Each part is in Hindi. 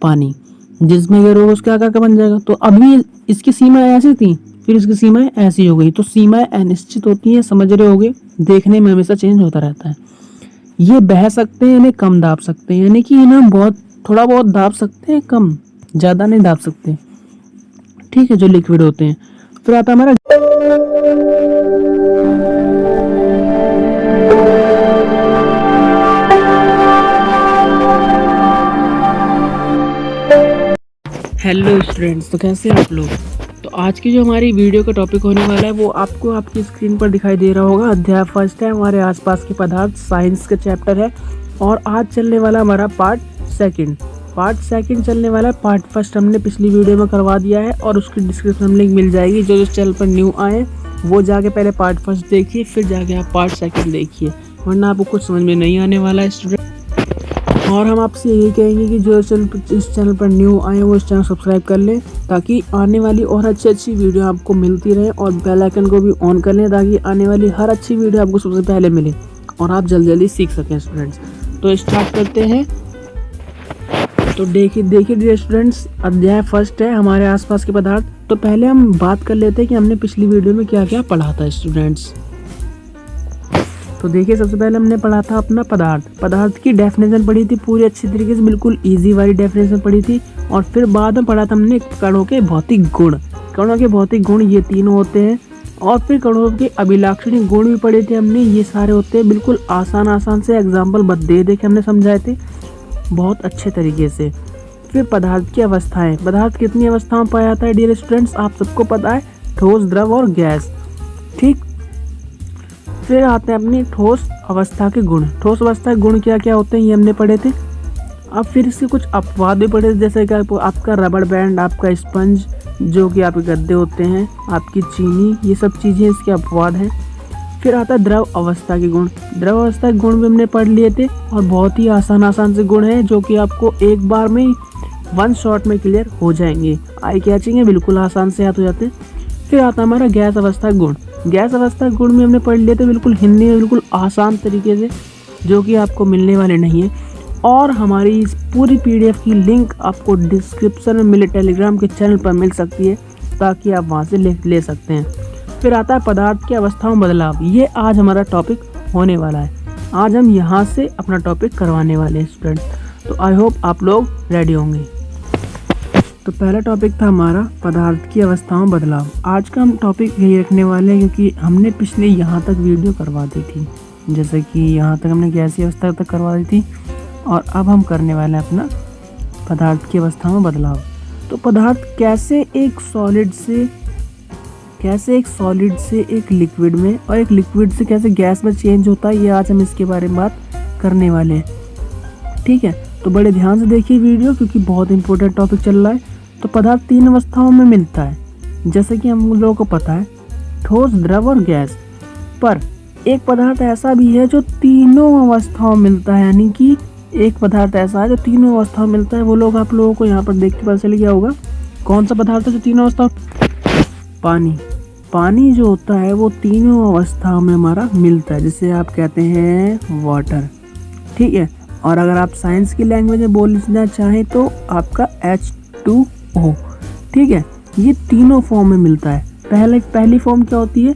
पानी। जिसमें गिरोगे उसके आकार का बन जाएगा। तो अभी इसकी सीमाएं ऐसी थी, फिर इसकी सीमाएं ऐसी हो गई। तो सीमाएं अनिश्चित होती हैं, समझ रहे होगे, देखने में हमेशा चेंज होता रहता है। ये बह सकते हैं, इन्हें कम दाब सकते हैं, यानी कि इन्हें बहुत थोड़ा बहुत दाब सकते हैं, कम ज़्यादा नहीं दाब सकते। ठीक है, जो लिक्विड होते हैं। फिर आता है हमारा हेलो स्टूडेंट्स, तो कैसे हैं आप लोग। तो आज की जो हमारी वीडियो का टॉपिक होने वाला है वो आपको आपकी स्क्रीन पर दिखाई दे रहा होगा। अध्याय फर्स्ट है, हमारे आसपास के पदार्थ, साइंस का चैप्टर है। और आज चलने वाला हमारा पार्ट सेकंड चलने वाला है। पार्ट फर्स्ट हमने पिछली वीडियो में करवा दिया है और उसकी डिस्क्रिप्शन में लिंक मिल जाएगी। जो चैनल पर न्यू आए वो जाके पहले पार्ट फर्स्ट देखिए, फिर जाके आप पार्ट सेकंड देखिए, वरना आपको कुछ समझ में नहीं आने वाला है स्टूडेंट। और हम आपसे यही कहेंगे कि जो इस चैनल पर न्यू आए वो इस चैनल सब्सक्राइब कर लें, ताकि आने वाली और अच्छी वीडियो आपको मिलती रहे। और बेल आइकन को भी ऑन कर लें, ताकि आने वाली हर अच्छी वीडियो आपको सबसे पहले मिले और आप जल्दी सीख सकें स्टूडेंट्स। तो स्टार्ट करते हैं। तो देखिए डियर स्टूडेंट्स, अध्याय फर्स्ट है, हमारे आसपास के पदार्थ। तो पहले हम बात कर लेते हैं कि हमने पिछली वीडियो में क्या क्या पढ़ा था स्टूडेंट्स। तो देखिए, सबसे पहले हमने पढ़ा था अपना पदार्थ की डेफिनेशन पढ़ी थी पूरी अच्छी तरीके से, बिल्कुल इजी वाली डेफिनेशन पढ़ी थी। और फिर बाद में पढ़ा था हमने कणों के भौतिक गुण, ये तीनों होते हैं। और फिर कणों के अभिलाक्षणिक गुण भी पढ़े थे हमने, ये सारे होते हैं। बिल्कुल आसान से एग्जाम्पल दे के हमने समझाए थे बहुत अच्छे तरीके से। फिर पदार्थ की अवस्थाएं, पदार्थ कितनी अवस्थाओं में पाया जाता है डियर स्टूडेंट्स, आप सबको पता है, ठोस, द्रव और गैस। ठीक, फिर आते हैं अपनी ठोस अवस्था के गुण। ठोस अवस्था के गुण क्या क्या होते हैं ये हमने पढ़े थे। अब फिर इसके कुछ अपवाद भी पढ़े थे, जैसे कि आपका रबड़ बैंड, आपका स्पंज, जो कि आपके गद्दे होते हैं, आपकी चीनी, ये सब चीज़ें इसके अपवाद हैं। फिर आता है द्रव अवस्था के गुण। द्रव अवस्था के गुण भी हमने पढ़ लिए थे और बहुत ही आसान से गुण हैं, जो कि आपको एक बार में वन शॉट में क्लियर हो जाएंगे, आई कैचिंग है, बिल्कुल आसान से याद हो जाते हैं। फिर आता है हमारा गैस अवस्था गुण। गैस अवस्था गुण में हमने पढ़ लिए थे बिल्कुल हिंदी में, बिल्कुल आसान तरीके से, जो कि आपको मिलने वाले नहीं है। और हमारी इस पूरी PDF की लिंक आपको डिस्क्रिप्शन में मिले टेलीग्राम के चैनल पर मिल सकती है, ताकि आप वहाँ से ले सकते हैं। फिर आता है पदार्थ की अवस्थाओं में बदलाव। ये आज हमारा टॉपिक होने वाला है। आज हम यहाँ से अपना टॉपिक करवाने वाले हैं स्टूडेंट्स। तो आई होप आप लोग रेडी होंगे। तो पहला टॉपिक था हमारा पदार्थ की अवस्थाओं में बदलाव। आज का हम टॉपिक यही रखने वाले हैं, क्योंकि हमने पिछले यहाँ तक वीडियो करवा दी थी, जैसे कि यहाँ तक हमने गैसीय अवस्था तक करवा दी थी। और अब हम करने वाले हैं अपना पदार्थ की अवस्थाओं में बदलाव। तो पदार्थ कैसे एक सॉलिड से एक लिक्विड में, और एक लिक्विड से कैसे गैस में चेंज होता है, ये आज हम इसके बारे में बात करने वाले हैं। ठीक है, तो बड़े ध्यान से देखिए वीडियो, क्योंकि बहुत इंपॉर्टेंट टॉपिक चल रहा है। तो पदार्थ तीन अवस्थाओं में मिलता है, जैसे कि हम लोगों को पता है, ठोस, द्रव और गैस। पर एक पदार्थ ऐसा भी है जो तीनों अवस्थाओं में मिलता है, यानी कि एक पदार्थ ऐसा है जो तीनों अवस्थाओं में मिलता है। वो लोग आप लोगों को यहाँ पर देख के पता चल गया होगा कौन सा पदार्थ है जो तीनों अवस्थाओं। पानी जो होता है वो तीनों अवस्थाओं में हमारा मिलता है, जिसे आप कहते हैं वाटर। ठीक है, और अगर आप साइंस की लैंग्वेज में बोलना चाहें तो आपका H2O। ठीक है, ये तीनों फॉर्म में मिलता है। पहली फॉर्म क्या होती है?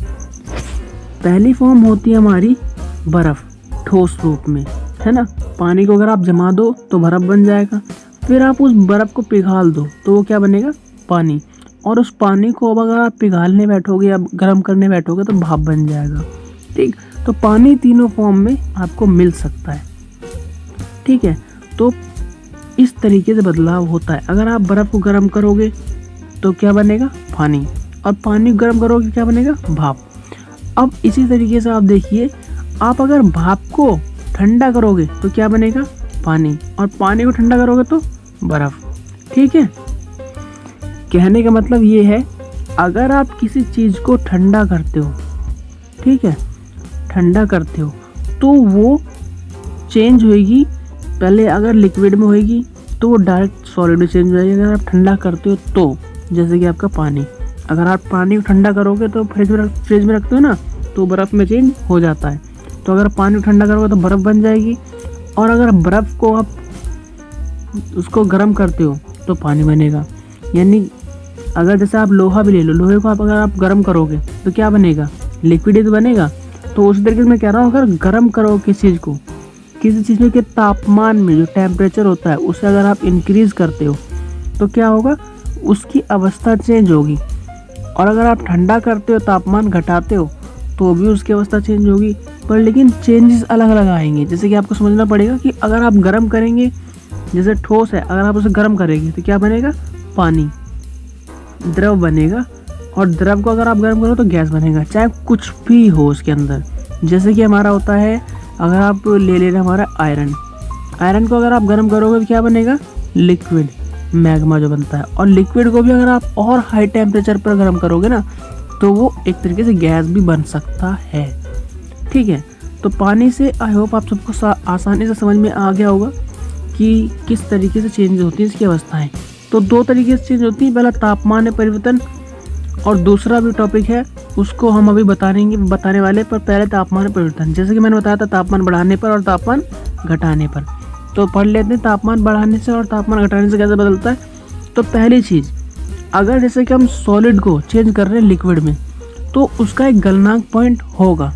पहली फॉर्म होती है हमारी बर्फ, ठोस रूप में, है ना। पानी को अगर आप जमा दो तो बर्फ बन जाएगा, फिर आप उस बर्फ को पिघाल दो तो वो क्या बनेगा? पानी। और उस पानी को अब अगर आप पिघालने बैठोगे या गर्म करने बैठोगे तो भाप बन जाएगा। ठीक, तो पानी तीनों फॉर्म में आपको मिल सकता है। ठीक है, तो इस तरीके से बदलाव होता है। अगर आप बर्फ़ को गर्म करोगे तो क्या बनेगा? पानी। और पानी को गर्म करोगे क्या बनेगा? भाप। अब इसी तरीके से आप देखिए, आप अगर भाप को ठंडा करोगे तो क्या बनेगा? पानी। और पानी को ठंडा करोगे तो बर्फ़। ठीक है, कहने का मतलब ये है, अगर आप किसी चीज़ को ठंडा करते हो, ठीक है, ठंडा करते हो तो वो चेंज होएगी। पहले अगर लिक्विड में होएगी तो वो डायरेक्ट सॉलिड में चेंज हो जाएगी। अगर आप ठंडा करते हो तो, जैसे कि आपका पानी, अगर आप पानी को ठंडा करोगे तो फ्रिज में रखते हो ना, तो बर्फ़ में चेंज हो जाता है। तो अगर पानी को ठंडा करोगे तो बर्फ़ बन जाएगी। और अगर बर्फ़ को आप उसको गर्म करते हो तो पानी बनेगा। यानी अगर जैसे आप लोहा भी ले लो, लोहे को अगर आप गर्म करोगे तो क्या बनेगा, लिक्विड ही तो बनेगा। तो उसी तरीके से मैं कह रहा हूँ, अगर गर्म करो किसी चीज़ में के तापमान में जो टेम्परेचर होता है उसे अगर आप इंक्रीज़ करते हो तो क्या होगा, उसकी अवस्था चेंज होगी। और अगर आप ठंडा करते हो, तापमान घटाते हो, तो भी उसकी अवस्था चेंज होगी, पर लेकिन चेंजेस अलग अलग आएंगे। जैसे कि आपको समझना पड़ेगा कि अगर आप गर्म करेंगे, जैसे ठोस है, अगर आप उसे गर्म करेंगे तो क्या बनेगा, पानी, द्रव बनेगा। और द्रव को अगर आप गर्म करो तो गैस बनेगा, चाहे कुछ भी हो उसके अंदर। जैसे कि हमारा होता है, अगर आप ले लेना हमारा आयरन को अगर आप गर्म करोगे तो क्या बनेगा, लिक्विड, मैग्मा जो बनता है। और लिक्विड को भी अगर आप और हाई टेम्परेचर पर गर्म करोगे ना तो वो एक तरीके से गैस भी बन सकता है। ठीक है, तो पानी से आई होप आप सबको आसानी से समझ में आ गया होगा कि किस तरीके से चेंज होती है इसकी अवस्थाएं। तो दो तरीके से चेंज होती है, पहला तापमान में परिवर्तन और दूसरा भी टॉपिक है, उसको हम अभी बताने वाले, पर पहले तापमान में परिवर्तन। जैसे कि मैंने बताया था, तापमान बढ़ाने पर और तापमान घटाने पर। तो पढ़ लेते हैं तापमान बढ़ाने से और तापमान घटाने से कैसे बदलता है। तो पहली चीज़, अगर जैसे कि हम सॉलिड को चेंज कर रहे हैं लिक्विड में, तो उसका एक गलनांक पॉइंट होगा।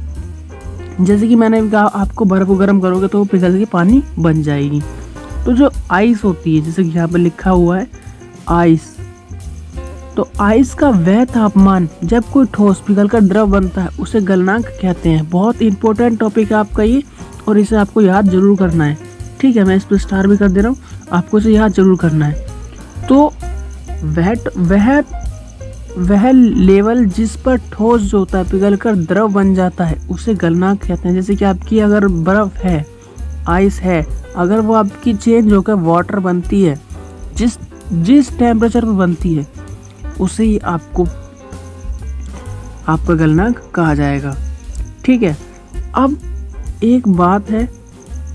जैसे कि मैंने कहा, आपको बर्फ़ को गर्म करोगे तो वो पिघल के पानी बन जाएगी। तो जो आइस होती है, जैसे कि यहाँ पर लिखा हुआ है आइस, तो आइस का वह तापमान जब कोई ठोस पिघलकर द्रव बनता है उसे गलनांक कहते हैं। बहुत इंपॉर्टेंट टॉपिक है आपका ये, और इसे आपको याद जरूर करना है। ठीक है, मैं इस पर स्टार भी कर दे रहा हूँ, आपको इसे याद जरूर करना है। तो वह लेवल जिस पर ठोस जो होता है पिघलकर द्रव बन जाता है उसे गलनांक कहते हैं। जैसे कि आपकी अगर बर्फ़ है, आइस है, अगर वो आपकी चेंज होकर वाटर बनती है, जिस टेम्परेचर पर बनती है उसे ही आपका गलनांक कहा जाएगा। ठीक है, अब एक बात है,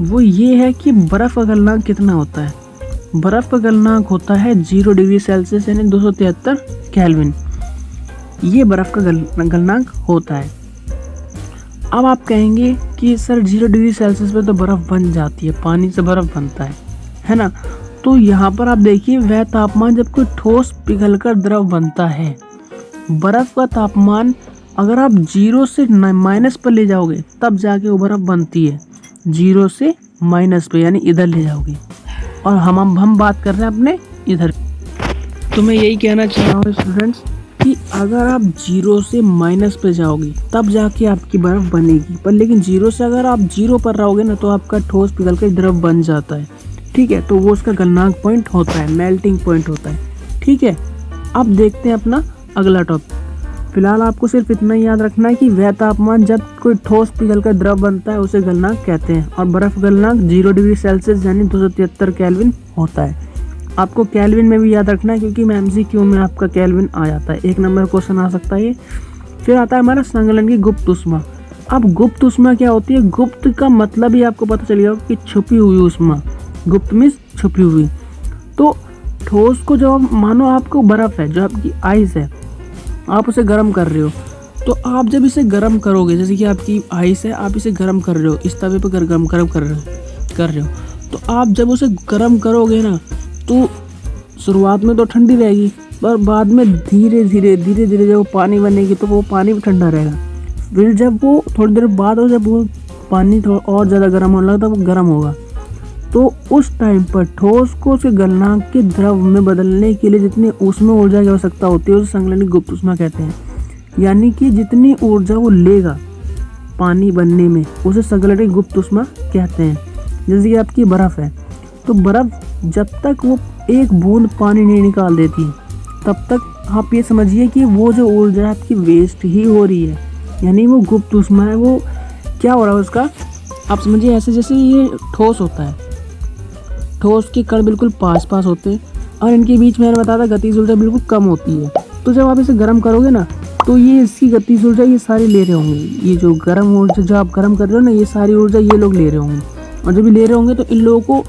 वो ये है कि बर्फ़ का गलनांक कितना होता है। बर्फ़ का गलनांक होता है 0 डिग्री सेल्सियस यानी 273 केल्विन। ये बर्फ़ का गलनांक होता है। अब आप कहेंगे कि सर 0 डिग्री सेल्सियस पे तो बर्फ़ बन जाती है, पानी से बर्फ़ बनता है ना। तो यहाँ पर आप देखिए, वह तापमान जब कोई ठोस पिघलकर द्रव बनता है, बर्फ़ का तापमान अगर आप 0 से माइनस पर ले जाओगे तब जाके वो बर्फ़ बनती है। 0 से माइनस पे यानी इधर ले जाओगे, और हम बात कर रहे हैं अपने इधर। तो मैं यही कहना चाह रहा हूँ स्टूडेंट्स कि अगर आप 0 से माइनस पे जाओगे तब जाके आपकी बर्फ़ बनेगी, पर लेकिन 0 से अगर आप 0 पर रहोगे ना तो आपका ठोस पिघलकर द्रव बन जाता है। ठीक है, तो वो उसका गलनांक पॉइंट होता है, मेल्टिंग पॉइंट होता है। ठीक है, अब देखते हैं अपना अगला टॉपिक। फिलहाल आपको सिर्फ इतना ही याद रखना है कि वह तापमान जब कोई ठोस पिघलकर द्रव बनता है उसे गलनांक कहते हैं, और बर्फ़ गलनांक 0 डिग्री सेल्सियस यानी 273 केल्विन होता है। आपको केल्विन में भी याद रखना है, क्योंकि MCQ में आपका केल्विन आ जाता है, 1 नंबर क्वेश्चन आ सकता है ये। फिर आता है हमारा संगलन की गुप्त ऊष्मा। अब गुप्त ऊष्मा क्या होती है, गुप्त का मतलब ही आपको पता चल गया कि छुपी हुई ऊष्मा। गुप्त मीन्स छुपी हुई। तो ठोस को जब मानो आपको बर्फ़ है, जो आपकी आइस है, आप उसे गर्म कर रहे हो, तो आप जब इसे गर्म करोगे, जैसे कि आपकी आइस है, आप इसे गर्म कर रहे हो, इस तवे पर गर्म कर रहे हो, तो आप जब उसे गर्म करोगे ना तो शुरुआत में तो ठंडी रहेगी, पर बाद में धीरे धीरे जब वो पानी बनेगी तो वो पानी भी ठंडा रहेगा। फिर जब वो थोड़ी देर बाद हो, जब वो पानी थोड़ा और ज़्यादा गर्म होने लगता है, वो गर्म होगा, तो उस टाइम पर ठोस को उसके गलनांक के द्रव में बदलने के लिए जितनी ऊष्मा ऊर्जा की आवश्यकता होती है उसे संगलनिक गुप्त ऊष्मा कहते हैं। यानी कि जितनी ऊर्जा वो लेगा पानी बनने में उसे संगलनिक गुप्त ऊष्मा कहते हैं। जैसे कि आपकी बर्फ़ है, तो बर्फ़ जब तक वो एक बूंद पानी नहीं निकाल देती तब तक आप ये समझिए कि वो जो ऊर्जा आपकी वेस्ट ही हो रही है, यानी वो गुप्त ऊष्मा है। वो क्या हो रहा है उसका, आप समझिए ऐसे जैसे ये ठोस होता है, ठोस के कण बिल्कुल पास होते हैं और इनके बीच में मैंने बताया था गतिज ऊर्जा बिल्कुल कम होती है। तो जब आप इसे गर्म करोगे ना तो ये इसकी गतिज ऊर्जा ये सारी ले रहे होंगे, ये जो गर्म ऊर्जा जो आप गर्म कर रहे हो ना, ये सारी ऊर्जा ये लोग ले रहे होंगे, और जब ये ले रहे होंगे तो इन लोगों को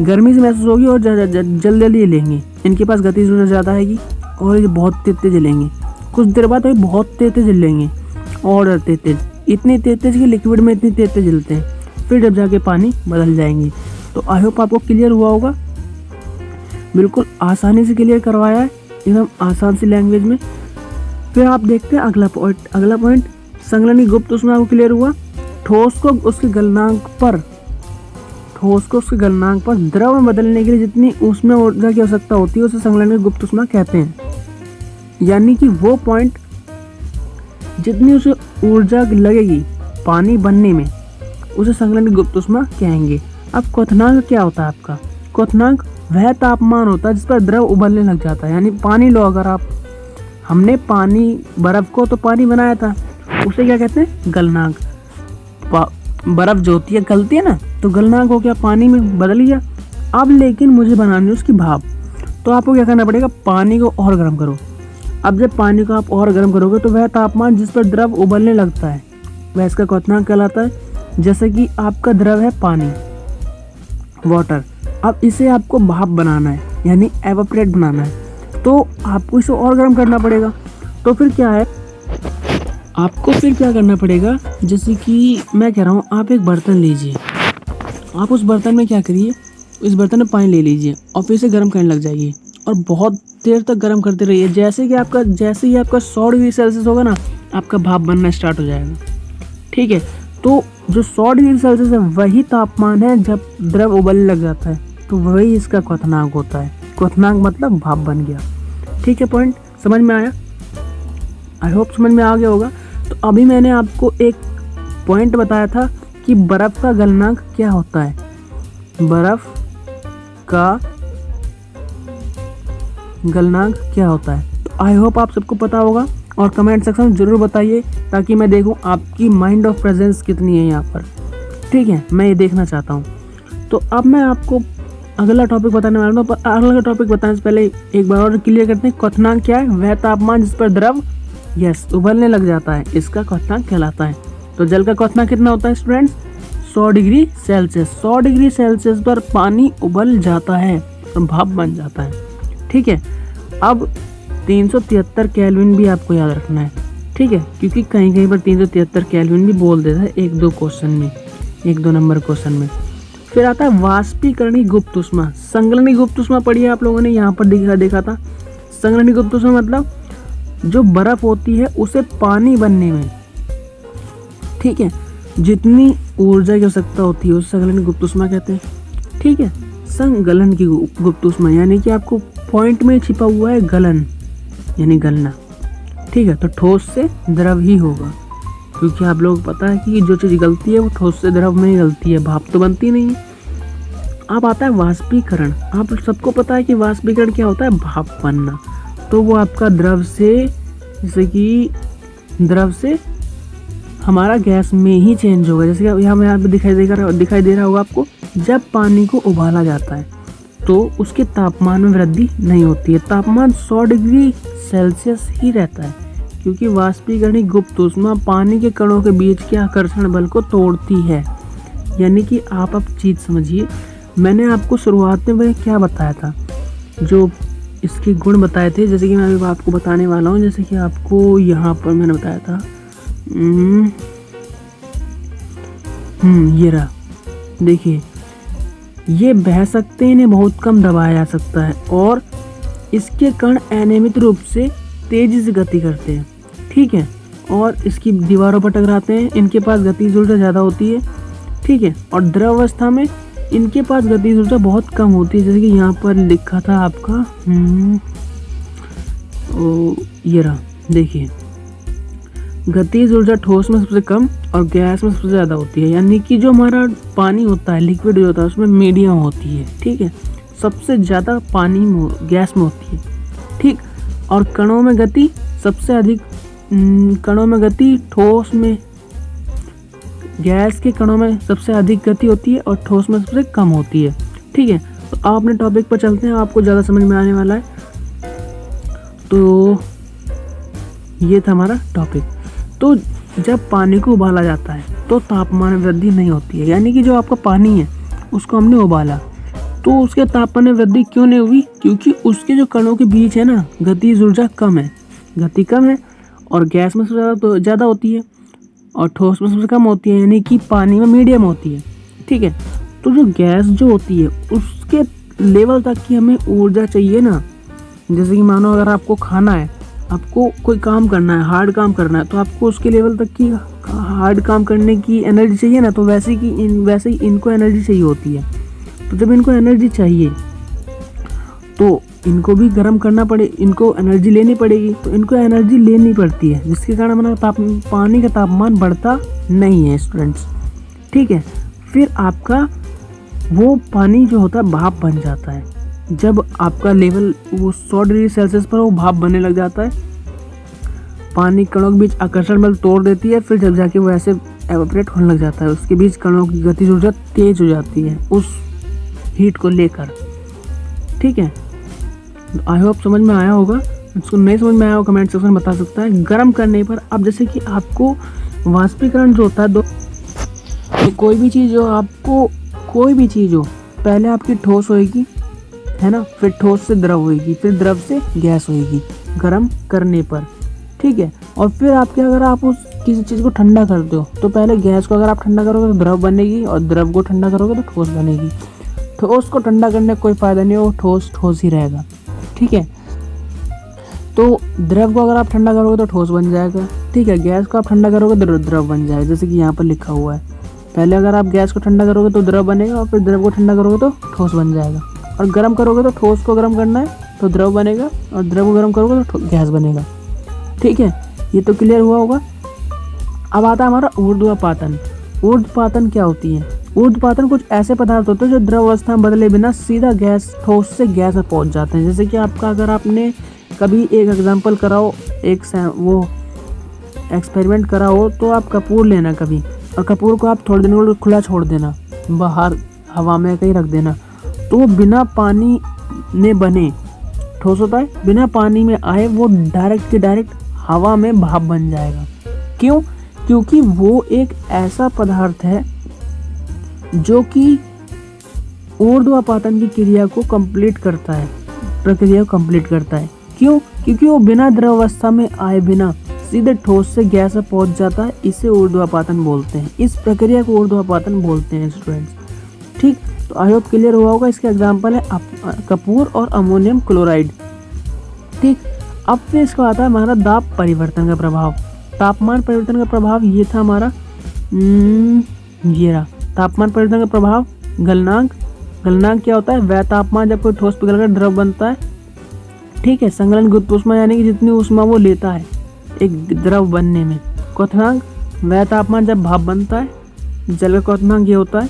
गर्मी से महसूस होगी और जल्दी ये लेंगे। इनके पास गतिज ऊर्जा ज़्यादा आएगी और ये बहुत तेज जलेंगे। कुछ देर बाद ये बहुत तेज जलेंगे और तेज, इतनी तेज कि लिक्विड में इतनी तेज जलते हैं, फिर जब जाके पानी बदल जाएंगे। तो आई होप आपको क्लियर हुआ होगा। बिल्कुल आसानी से क्लियर करवाया है, एकदम आसान सी लैंग्वेज में। फिर आप देखते हैं अगला पॉइंट संगलनी गुप्त उसमें आपको क्लियर हुआ। ठोस को उसके गलनांक पर द्रव में बदलने के लिए जितनी उसमें ऊर्जा की आवश्यकता होती है उसे संगलनी गुप्त ऊष्मा कहते हैं। यानी कि वो पॉइंट जितनी उसे ऊर्जा लगेगी पानी बनने में उसे संगलनी गुप्त ऊष्मा कहेंगे। अब क्वथनांक क्या होता है आपका? क्वथनांक वह तापमान होता है जिस पर द्रव उबलने लग जाता है। यानी पानी लो, अगर हमने बर्फ को तो पानी बनाया था, उसे क्या कहते हैं? गलनांक। बर्फ जो होती है गलती है ना, तो गलनांक हो गया, पानी में बदल गया। अब लेकिन मुझे बनानी है उसकी भाप, तो आपको क्या करना पड़ेगा? पानी को और गर्म करो। अब जब पानी को आप और गर्म करोगे तो वह तापमान जिस पर द्रव उबलने लगता है वह इसका क्वथनांक कहलाता है। जैसे कि आपका द्रव है पानी, वाटर, अब इसे आपको भाप बनाना है, यानी एवापोरेट बनाना है, तो आपको इसे और गर्म करना पड़ेगा। तो फिर क्या है, आपको फिर क्या करना पड़ेगा? जैसे कि मैं कह रहा हूँ, आप एक बर्तन लीजिए, आप उस बर्तन में क्या करिए, इस बर्तन में पानी ले लीजिए और फिर इसे गर्म करने लग जाइए और बहुत देर तक गर्म करते रहिए। जैसे ही आपका 100 डिग्री सेल्सियस होगा ना, आपका भाप बनना स्टार्ट हो जाएगा। ठीक है, तो जो 100 डिग्री सेल्सियस है वही तापमान है जब द्रव उबलने लग जाता है, तो वही इसका क्वथनांक होता है। क्वथनांक मतलब भाप बन गया। ठीक है, पॉइंट समझ में आया? आई होप समझ में आ गया होगा। तो अभी मैंने आपको एक पॉइंट बताया था कि बर्फ का गलनांक क्या होता है। बर्फ का गलनांक क्या होता है, तो आई होप आप सबको पता होगा और कमेंट सेक्शन में ज़रूर बताइए ताकि मैं देखूं आपकी माइंड ऑफ प्रेजेंस कितनी है यहाँ पर। ठीक है, मैं ये देखना चाहता हूँ। तो अब मैं आपको अगला टॉपिक बताने वाला हूँ, पर अगला टॉपिक बताने से पहले एक बार और क्लियर करते हैं। क्वथनांक क्या है? वह तापमान जिस पर द्रव उबलने लग जाता है, इसका क्वथनांक कहलाता है। तो जल का क्वथनांक कितना होता है students? 100 degree Celsius. 100 degree Celsius पर पानी उबल जाता है और भाप बन जाता है। ठीक है, अब 373 केल्विन भी आपको याद रखना है। ठीक है, क्योंकि कहीं कहीं पर 373 केल्विन भी बोल देता है 1-2 क्वेश्चन में, 1-2 नंबर क्वेश्चन में। फिर आता है वाष्पीकरणी गुप्त ऊष्मा। संगलनी गुप्त ऊष्मा पढ़ी है आप लोगों ने, यहाँ पर देखा था। संगलनी गुप्त ऊष्मा मतलब जो बर्फ होती है उसे पानी बनने में, ठीक है, जितनी ऊर्जा की आवश्यकता होती है उसे संगलनी गुप्त ऊष्मा कहते हैं। ठीक है, संगलन की गुप्त ऊष्मा यानी कि आपको पॉइंट में छिपा हुआ है गलन, यानी गलना। ठीक है, तो ठोस से द्रव ही होगा, क्योंकि आप लोग पता है कि जो चीज़ गलती है वो ठोस से द्रव में ही गलती है, भाप तो बनती नहीं है। अब आता है वाष्पीकरण। आप सबको पता है कि वाष्पीकरण क्या होता है? भाप बनना। तो वो आपका द्रव से, जैसे कि द्रव से हमारा गैस में ही चेंज होगा। जैसे कि यहाँ पे दिखाई दे रहा होगा आपको, जब पानी को उबाला जाता है तो उसके तापमान में वृद्धि नहीं होती है, तापमान 100 डिग्री सेल्सियस ही रहता है, क्योंकि वाष्पीकरणी गुप्त ऊष्मा पानी के कणों के बीच के आकर्षण बल को तोड़ती है। यानी कि आप अब चीज़ समझिए, मैंने आपको शुरुआत में क्या बताया था, जो इसके गुण बताए थे, जैसे कि मैं अभी आपको बताने वाला हूँ। जैसे कि आपको यहाँ पर मैंने बताया था, ये रहा, देखिए, ये बह सकते हैं, इन्हें बहुत कम दबाया जा सकता है और इसके कण अनियमित रूप से तेजी से गति करते हैं। ठीक है, और इसकी दीवारों पर टकराते हैं, इनके पास गतिज ऊर्जा ज़्यादा होती है। ठीक है, और द्रव अवस्था में इनके पास गतिज ऊर्जा बहुत कम होती है। जैसे कि यहाँ पर लिखा था आपका, ये रहा, देखिए, गतिज ऊर्जा ठोस में सबसे कम और गैस में सबसे ज़्यादा होती है। यानी कि जो हमारा पानी होता है, लिक्विड जो होता है, उसमें मीडियम होती है। ठीक है, सबसे ज़्यादा पानी में, गैस में होती है। ठीक, और कणों में गति सबसे अधिक, कणों में गति ठोस में, गैस के कणों में सबसे अधिक गति होती है और ठोस में सबसे कम होती है। ठीक है, तो आप अपने टॉपिक पर चलते हैं, आपको ज़्यादा समझ में आने वाला है। तो ये था हमारा टॉपिक। तो जब पानी को उबाला जाता है तो तापमान में वृद्धि नहीं होती है। यानी कि जो आपका पानी है उसको हमने उबाला तो उसके तापमान में वृद्धि क्यों नहीं हुई? क्योंकि उसके जो कणों के बीच है ना, गतिज ऊर्जा कम है, गति कम है, और गैस में सबसे ज़्यादा होती है और ठोस में सबसे कम होती है, यानी कि पानी में मीडियम होती है। ठीक है, तो जो गैस जो होती है उसके लेवल तक की हमें ऊर्जा चाहिए ना, जैसे कि मानो अगर आपको खाना है, आपको कोई काम करना है, हार्ड काम करना है, तो आपको उसके लेवल तक की हार्ड काम करने की एनर्जी चाहिए ना, तो वैसे ही इनको एनर्जी चाहिए होती है। तो जब इनको एनर्जी चाहिए तो इनको भी गर्म करना पड़े, इनको एनर्जी लेनी पड़ेगी, तो इनको एनर्जी लेनी पड़ती है, जिसके कारण हमारा पानी का तापमान बढ़ता नहीं है स्टूडेंट्स। ठीक है, फिर आपका वो पानी जो होता है भाप बन जाता है। जब आपका लेवल वो 100 डिग्री सेल्सियस पर वो भाप बनने लग जाता है, पानी कणों के बीच आकर्षण बल तोड़ देती है, फिर जब जाके वो ऐसे एवोपरेट होने लग जाता है, उसके बीच कणों की गतिज ऊर्जा तेज हो जाती है उस हीट को लेकर। ठीक है, आई होप समझ में आया होगा। इसको नहीं समझ में आया हो कमेंट सेक्शन में बता सकता है। गर्म करने पर अब जैसे कि आपको वाष्पीकरण जो होता है, तो कोई भी चीज़ हो, पहले आपकी ठोस होएगी, है ना, फिर ठोस से द्रव होएगी, फिर द्रव से गैस होएगी गर्म करने पर। ठीक है, और फिर आपके अगर आप उस किसी चीज़ को ठंडा करते हो, तो पहले गैस को अगर आप ठंडा करोगे तो द्रव बनेगी, और द्रव को ठंडा करोगे तो ठोस बनेगी। ठोस को ठंडा करने का कोई फ़ायदा नहीं, वो ठोस ही रहेगा। ठीक है, तो द्रव को अगर आप ठंडा करोगे तो ठोस बन जाएगा। ठीक है, गैस को आप ठंडा करोगे तो द्रव बन जाएगा, जैसे कि यहाँ पर लिखा हुआ है। पहले अगर आप गैस को ठंडा करोगे तो द्रव बनेगा, और फिर द्रव को ठंडा करोगे तो ठोस बन जाएगा। और गर्म करोगे तो ठोस को गर्म करना है तो द्रव बनेगा, और द्रव को गर्म करोगे तो गैस बनेगा। ठीक है, ये तो क्लियर हुआ होगा। अब आता है हमारा ऊर्ध्वपातन। ऊर्ध्वपातन क्या होती है? ऊर्ध्वपातन कुछ ऐसे पदार्थ होते हैं जो द्रव अवस्था में बदले बिना सीधा ठोस से गैस में पहुंच जाते हैं। जैसे कि आपका, अगर आपने कभी एक एग्जाम्पल कराओ, वो एक्सपेरिमेंट करा हो, तो आप कपूर लेना कभी, और कपूर को आप थोड़े दिन के लिए खुला छोड़ देना, बाहर हवा में कहीं रख देना, तो वो बिना पानी में बने ठोस होता है, बिना पानी में आए वो डायरेक्ट के डायरेक्ट हवा में भाप बन जाएगा। क्यों? क्योंकि वो एक ऐसा पदार्थ है जो कि ऊर्ध्वपातन की क्रिया को कंप्लीट करता है, प्रक्रिया को कंप्लीट करता है। क्यों? क्योंकि वो बिना द्रव अवस्था में आए बिना सीधे ठोस से गैस में पहुंच जाता है। इसे ऊर्ध्वपातन बोलते हैं, इस प्रक्रिया को ऊर्ध्वपातन बोलते हैं स्टूडेंट्स। ठीक, तो आई होप क्लियर हुआ होगा। इसके एग्जाम्पल है कपूर और अमोनियम क्लोराइड। ठीक, अब फिर इसको आता है हमारा दाब परिवर्तन का प्रभाव, तापमान परिवर्तन का प्रभाव। ये था हमारा ये रहा तापमान परिवर्तन का प्रभाव। गलनांक क्या होता है? वह तापमान जब कोई ठोस पिघलकर द्रव बनता है। ठीक है, संगलन गुप्त ऊष्मा यानी कि जितनी ऊष्मा वो लेता है एक द्रव बनने में। क्वथनांक वह तापमान जब भाप बनता है, जल का क्वथनांक ये होता है।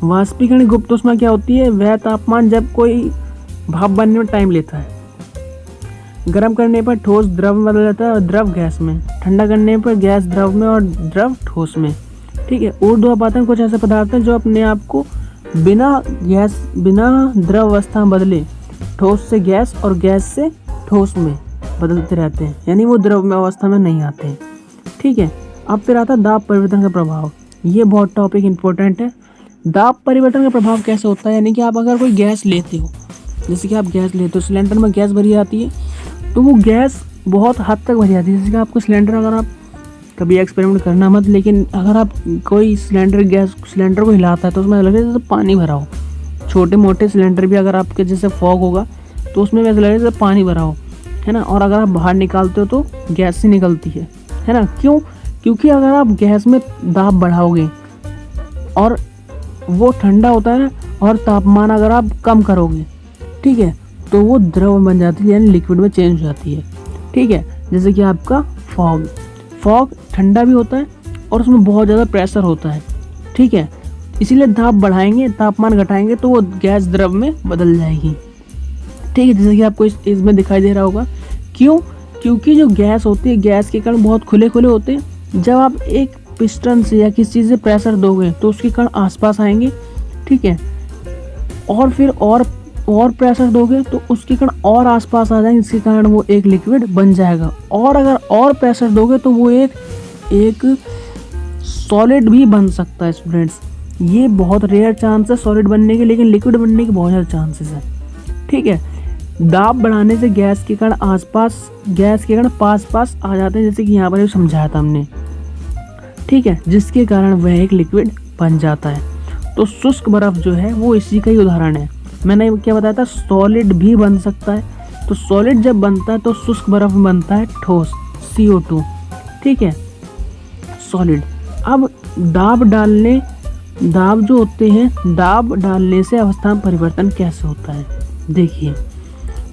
वाष्पीकरण गुप्त ऊष्मा क्या होती है? वह तापमान जब कोई भाप बनने में टाइम लेता है। गर्म करने पर ठोस द्रव में बदल जाता है और द्रव गैस में। ठंडा करने पर गैस द्रव में और द्रव ठोस में। ठीक है, ऊर्ध्वपातन कुछ ऐसे पदार्थ हैं जो अपने आप को बिना द्रव अवस्था में बदले ठोस से गैस और गैस से ठोस में बदलते रहते हैं, यानी वो द्रव में अवस्था में नहीं आते हैं। ठीक है, अब फिर आता है दाब परिवर्तन का प्रभाव। ये बहुत टॉपिक इंपॉर्टेंट है। दाब परिवर्तन का प्रभाव कैसे होता है? यानी कि आप अगर कोई गैस लेते हो, जैसे कि आप गैस लेते हो, सिलेंडर में गैस भरी आती है, तो वो गैस बहुत हद तक भरी आती है। जैसे कि आपको सिलेंडर, अगर आप कभी एक्सपेरिमेंट करना मत, लेकिन अगर आप कोई सिलेंडर को हिलाता है तो उसमें लगे जैसे पानी भरा हो। छोटे मोटे सिलेंडर भी अगर आपके जैसे फॉग होगा तो उसमें वैसे लगे जैसे पानी भरा हो, है ना। और अगर आप बाहर निकालते हो तो गैस से निकलती है ना। क्यों? क्योंकि अगर आप गैस में दाब बढ़ाओगे और वो ठंडा होता है ना, और तापमान अगर आप कम करोगे, ठीक है, तो वो द्रव बन जाती है, यानी लिक्विड में चेंज हो जाती है। ठीक है, जैसे कि आपका फॉग ठंडा भी होता है और उसमें बहुत ज़्यादा प्रेशर होता है। ठीक है, इसीलिए दाब बढ़ाएंगे, तापमान घटाएंगे तो वो गैस द्रव में बदल जाएगी। ठीक है, जैसे कि आपको इसमें दिखाई दे रहा होगा। क्यों? क्योंकि जो गैस होती है, गैस के कण बहुत खुले होते हैं। जब आप एक पिस्टन से या किसी चीज़ से प्रेशर दोगे तो उसके कण आसपास आएंगे। ठीक है, और फिर और प्रेशर दोगे तो उसके कण और आसपास आ जाएंगे, जिसके कारण वो एक लिक्विड बन जाएगा। और अगर और प्रेशर दोगे तो वो एक सॉलिड भी बन सकता है स्टूडेंट्स। ये बहुत रेयर चांस है सॉलिड बनने के, लेकिन लिक्विड बनने के बहुत ज़्यादा चांसेस है। ठीक है, दाब बढ़ाने से गैस के कण पास आ जाते हैं, जैसे कि यहाँ पर समझाया था हमने। ठीक है, जिसके कारण वह एक लिक्विड बन जाता है। तो शुष्क बर्फ जो है वो इसी का ही उदाहरण है। मैंने क्या बताया था, सॉलिड भी बन सकता है। तो सॉलिड जब बनता है तो शुष्क बर्फ में बनता है ठोस, CO2। ठीक है, सॉलिड। अब दाब जो होते हैं, दाब डालने से अवस्था में परिवर्तन कैसे होता है, देखिए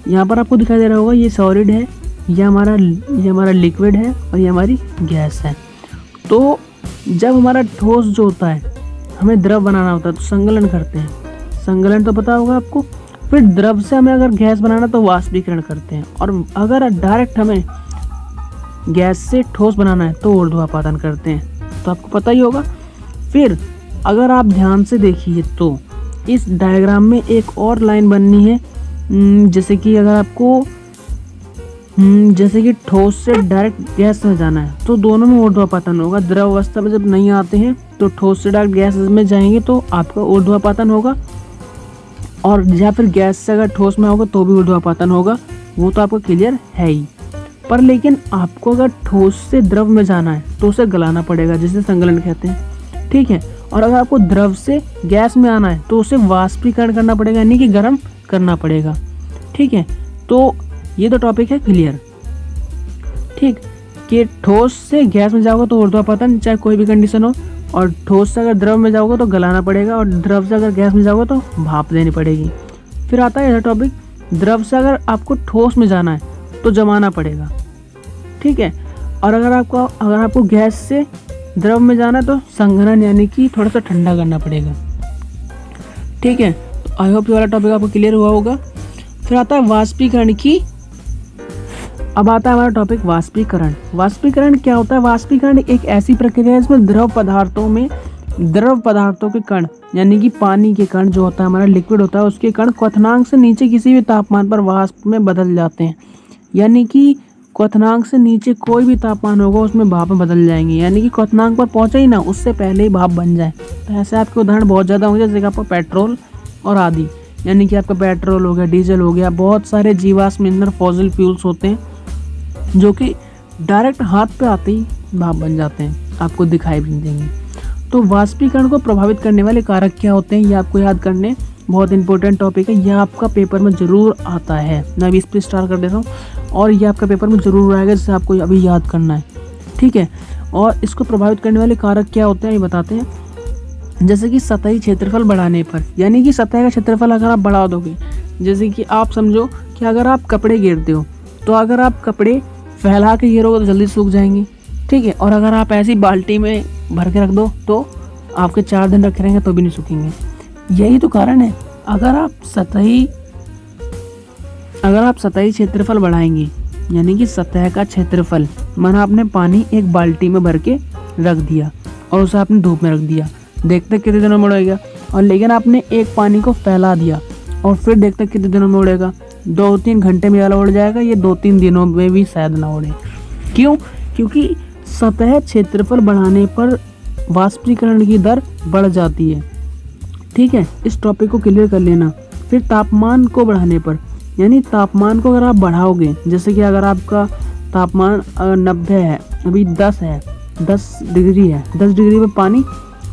यहाँ पर आपको दिखाई दे रहा होगा, ये सॉलिड है, ये हमारा लिक्विड है और ये हमारी गैस है। तो जब हमारा ठोस जो होता है, हमें द्रव बनाना होता है तो संघनन करते हैं, संघनन तो पता होगा आपको। फिर द्रव से हमें अगर गैस बनाना तो वाष्पीकरण करते हैं, और अगर डायरेक्ट हमें गैस से ठोस बनाना है तो ऊर्ध्वापातन करते हैं, तो आपको पता ही होगा। फिर अगर आप ध्यान से देखिए तो इस डायग्राम में एक और लाइन बननी है, जैसे कि अगर आपको जैसे कि ठोस से डायरेक्ट गैस में जाना है तो दोनों में ऊर्ध्वापातन होगा। द्रव अवस्था में जब नहीं आते हैं तो ठोस से डायरेक्ट गैस में जाएंगे तो आपका ऊर्ध्वापातन होगा, और या फिर गैस से अगर ठोस में होगा तो भी ऊर्ध्वापातन होगा। वो तो आपको क्लियर है ही। पर लेकिन आपको अगर ठोस से द्रव में जाना है तो उसे गलाना पड़ेगा, जिसे संघनन कहते हैं। ठीक है, और अगर आपको द्रव से गैस में आना है तो उसे वाष्पीकरण करना पड़ेगा, यानी कि गर्म करना पड़ेगा। ठीक है, तो ये तो टॉपिक है क्लियर। ठीक, कि ठोस से गैस में जाओगे तो ऊर्ध्वापातन, चाहे कोई भी कंडीशन हो, और ठोस से अगर द्रव में जाओगे तो गलाना पड़ेगा, और द्रव से अगर गैस में जाओगे तो भाप देनी पड़ेगी। फिर आता है ऐसा टॉपिक, द्रव से अगर आपको ठोस में जाना है तो जमाना पड़ेगा। ठीक है, और अगर आपको गैस से द्रव में जाना है तो संघनन, यानी कि थोड़ा सा ठंडा करना पड़ेगा। ठीक है, तो आई होप ये वाला टॉपिक आपको क्लियर हुआ होगा। फिर आता है वाष्पीकरण की। अब आता है हमारा टॉपिक वाष्पीकरण। वाष्पीकरण क्या होता है? वाष्पीकरण एक ऐसी प्रक्रिया है जिसमें द्रव पदार्थों के कण, यानी कि पानी के कण जो होता है, हमारा लिक्विड होता है, उसके कण क्वथनांक से नीचे किसी भी तापमान पर वाष्प में बदल जाते हैं। यानी कि क्वथनांक से नीचे कोई भी तापमान होगा उसमें भाप में बदल जाएंगे, यानी कि क्वथनांक पर पहुंचे ही ना, उससे पहले ही भाप बन जाए। तो ऐसे आपके उदाहरण बहुत ज़्यादा होंगे, जैसे कि आपका पेट्रोल और आदि, यानी कि आपका पेट्रोल हो गया, डीजल हो गया, बहुत सारे जीवाश्म ईंधन फॉसिल फ्यूल्स होते हैं जो कि डायरेक्ट हाथ पे आते ही भाप बन जाते हैं, आपको दिखाई भी नहीं देंगे। तो वाष्पीकरण को प्रभावित करने वाले कारक क्या होते हैं, ये आपको याद करने, बहुत इंपॉर्टेंट टॉपिक है, यह आपका पेपर में ज़रूर आता है। मैं अभी इस पर स्टार्ट कर देता हूँ, और ये आपका पेपर में ज़रूर आएगा, जिससे आपको अभी याद करना है। ठीक है, और इसको प्रभावित करने वाले कारक क्या होते हैं ये बताते हैं। जैसे कि सतही क्षेत्रफल बढ़ाने पर, यानी कि सतह का क्षेत्रफल अगर आप बढ़ा दोगे, जैसे कि आप समझो कि अगर आप कपड़े गिरते हो तो अगर आप कपड़े फैला के गिरोगे तो जल्दी सूख जाएंगे। ठीक है, और अगर आप ऐसी बाल्टी में भर के रख दो तो आपके 4 दिन रखे रहेंगे तो भी नहीं सूखेंगे। यही तो कारण है, अगर आप सतही क्षेत्रफल बढ़ाएंगे, यानी कि सतह का क्षेत्रफल, माना आपने पानी एक बाल्टी में भर के रख दिया और उसे आपने धूप में रख दिया, देखते कितने दिनों में उड़ेगा। और लेकिन आपने एक पानी को फैला दिया और फिर देखते कितने दिनों में उड़ेगा, 2-3 घंटे में वाला उड़ जाएगा, ये 2-3 दिनों में भी शायद ना उड़े। क्यों? क्योंकि सतह क्षेत्रफल बढ़ाने पर वाष्पीकरण की दर बढ़ जाती है। ठीक है, इस टॉपिक को क्लियर कर लेना। फिर तापमान को बढ़ाने पर, यानी तापमान को अगर आप बढ़ाओगे, जैसे कि अगर आपका तापमान 90 है, अभी 10 है, 10 डिग्री है, 10 डिग्री पर पानी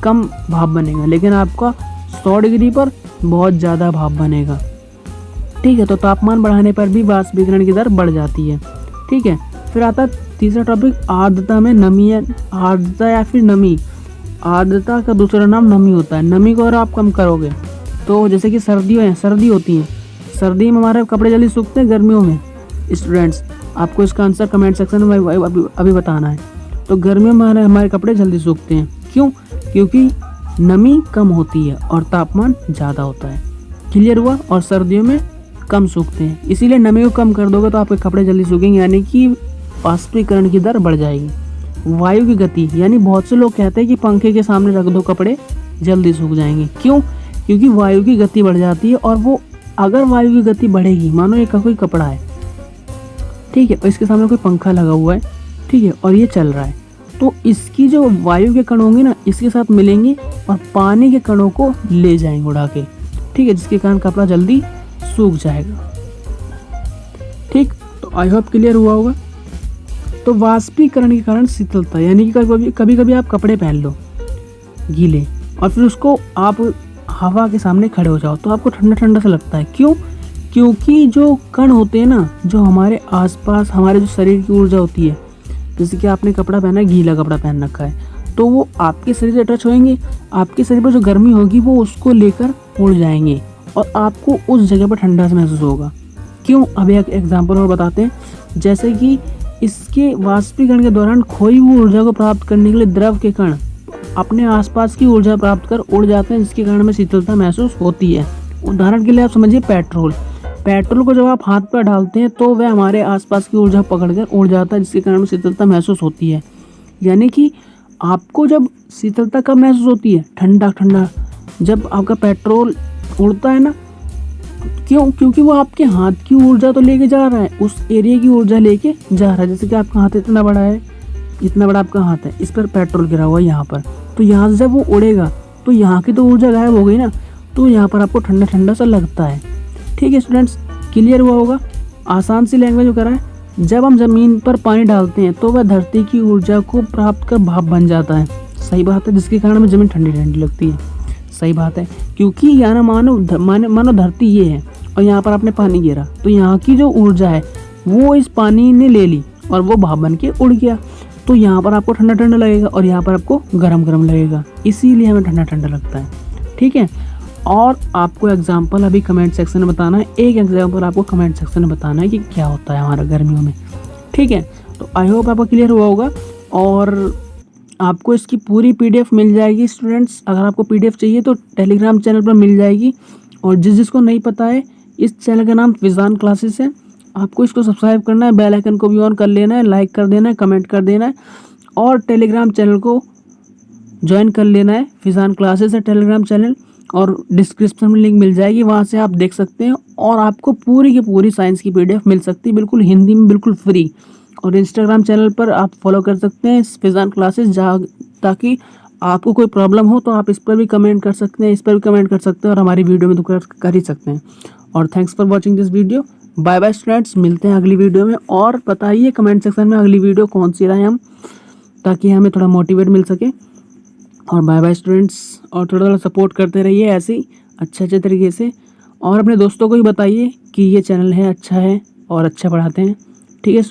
कम भाप बनेगा, लेकिन आपका 100 डिग्री पर बहुत ज़्यादा भाप बनेगा। ठीक है, तो तापमान बढ़ाने पर भी वाष्पीकरण की दर बढ़ जाती है। ठीक है, फिर आता है तीसरा टॉपिक, आर्द्रता में नमी है। आर्द्रता या फिर नमी, आर्द्रता का दूसरा नाम नमी होता है। नमी को अगर आप कम करोगे तो जैसे कि सर्दी होती हैं, सर्दी में हमारे कपड़े जल्दी सूखते हैं, गर्मियों में स्टूडेंट्स आपको इसका आंसर कमेंट सेक्शन में अभी बताना है। तो गर्मियों में हमारे कपड़े जल्दी सूखते हैं, क्यों? क्योंकि नमी कम होती है और तापमान ज़्यादा होता है। क्लियर हुआ? और सर्दियों में कम सूखते हैं, इसीलिए नमी को कम कर दोगे तो आपके कपड़े जल्दी सूखेंगे, यानी कि वाष्पीकरण की दर बढ़ जाएगी। वायु की गति, यानी बहुत से लोग कहते हैं कि पंखे के सामने रख दो कपड़े जल्दी सूख जाएंगे। क्यों? क्योंकि वायु की गति बढ़ जाती है, और वो अगर वायु की गति बढ़ेगी, मानो ये कोई कपड़ा है, ठीक है, और इसके सामने कोई पंखा लगा हुआ है, ठीक है, और ये चल रहा है, तो इसकी जो वायु के कण होंगे ना, इसके साथ मिलेंगे और पानी के कणों को ले जाएंगे उड़ा के। ठीक है, जिसके कारण कपड़ा जल्दी सूख जाएगा। ठीक, तो आई होप क्लियर हुआ होगा। तो वाष्पीकरण के कारण शीतलता, यानी कि कभी कभी आप कपड़े पहन लो गीले और फिर उसको आप हवा के सामने खड़े हो जाओ तो आपको ठंडा ठंडा सा लगता है। क्यों? क्योंकि जो कण होते हैं ना, जो हमारे आसपास हमारे जो शरीर की ऊर्जा होती है, जैसे कि आपने कपड़ा पहना है, गीला कपड़ा पहन रखा है, तो वो आपके शरीर से टच होएंगे, आपके शरीर पर जो गर्मी होगी वो उसको लेकर उड़ जाएंगे और आपको उस जगह पर ठंडा से महसूस होगा। क्यों? अभी एक एग्जाम्पल और बताते हैं। जैसे कि इसके वाष्पीकरण के दौरान खोई हुई ऊर्जा को प्राप्त करने के लिए द्रव के कण अपने आसपास की ऊर्जा प्राप्त कर उड़ जाते हैं, जिसके कारण में शीतलता महसूस होती है। उदाहरण के लिए आप समझिए पेट्रोल को जब आप हाथ पर डालते हैं तो वह हमारे आसपास की ऊर्जा पकड़कर उड़ जाता है, जिसके कारण में शीतलता महसूस होती है। यानी कि आपको जब शीतलता कब महसूस होती है? ठंडा ठंडा जब आपका पेट्रोल उड़ता है ना। क्यों? क्योंकि वो आपके हाथ की ऊर्जा तो लेके जा रहा है, उस एरिया की ऊर्जा लेके जा रहा है। जैसे कि आपका हाथ इतना बड़ा है, इतना बड़ा आपका हाथ है, इस पर पेट्रोल गिरा हुआ है यहाँ पर, तो यहाँ से जब वो उड़ेगा तो यहाँ की तो ऊर्जा गायब हो गई ना, तो यहाँ पर आपको ठंडा ठंडा सा लगता है। ठीक है स्टूडेंट्स, क्लियर हुआ होगा? आसान सी लैंग्वेज में करा है। जब हम ज़मीन पर पानी डालते हैं तो वह धरती की ऊर्जा को प्राप्त कर भाप बन जाता है। सही बात है, जिसके कारण हमें ज़मीन ठंडी ठंडी लगती है। सही बात है, क्योंकि यहाँ ना मानो धरती ये है और यहाँ पर आपने पानी गिरा, तो यहाँ की जो ऊर्जा है वो इस पानी ने ले ली और वो भाप बन के उड़ गया। तो यहाँ पर आपको ठंडा ठंडा लगेगा और यहाँ पर आपको गरम गरम लगेगा, इसीलिए हमें ठंडा ठंडा लगता है। ठीक है, और आपको एग्जाम्पल अभी कमेंट सेक्शन में बताना है, एक एग्जाम्पल आपको कमेंट सेक्शन में बताना है कि क्या होता है हमारा गर्मियों में। ठीक है, तो आई होप आपको क्लियर हुआ होगा और आपको इसकी पूरी पीडीएफ मिल जाएगी स्टूडेंट्स। अगर आपको पीडीएफ चाहिए तो टेलीग्राम चैनल पर मिल जाएगी, और जिसको नहीं पता है, इस चैनल का नाम फिजान क्लासेस है। आपको इसको सब्सक्राइब करना है, बेल आइकन को भी ऑन कर लेना है, लाइक कर देना है, कमेंट कर देना है और टेलीग्राम चैनल को ज्वाइन कर लेना है। फिजान क्लासेस है टेलीग्राम चैनल, और डिस्क्रिप्शन में लिंक मिल जाएगी, वहाँ से आप देख सकते हैं और आपको पूरी की पूरी साइंस की पीडीएफ मिल सकती है बिल्कुल हिंदी में, बिल्कुल फ्री। और इंस्टाग्राम चैनल पर आप फॉलो कर सकते हैं फिजान क्लासेस, जहाँ ताकि आपको कोई प्रॉब्लम हो तो आप इस पर भी कमेंट कर सकते हैं, इस पर भी कमेंट कर सकते हैं और हमारी वीडियो में तो कर ही सकते हैं। और thanks for watching this video. Bye bye students, मिलते हैं अगली वीडियो में। और बताइए कमेंट सेक्शन में अगली वीडियो कौन सी लाएं हम, ताकि हमें थोड़ा मोटिवेट मिल सके। और बाय बाय स्टूडेंट्स, और थोड़ा थोड़ा सपोर्ट करते रहिए ऐसे ही अच्छे तरीके से, और अपने दोस्तों को भी बताइए कि ये चैनल है, अच्छा है और अच्छा पढ़ाते हैं। ठीक है।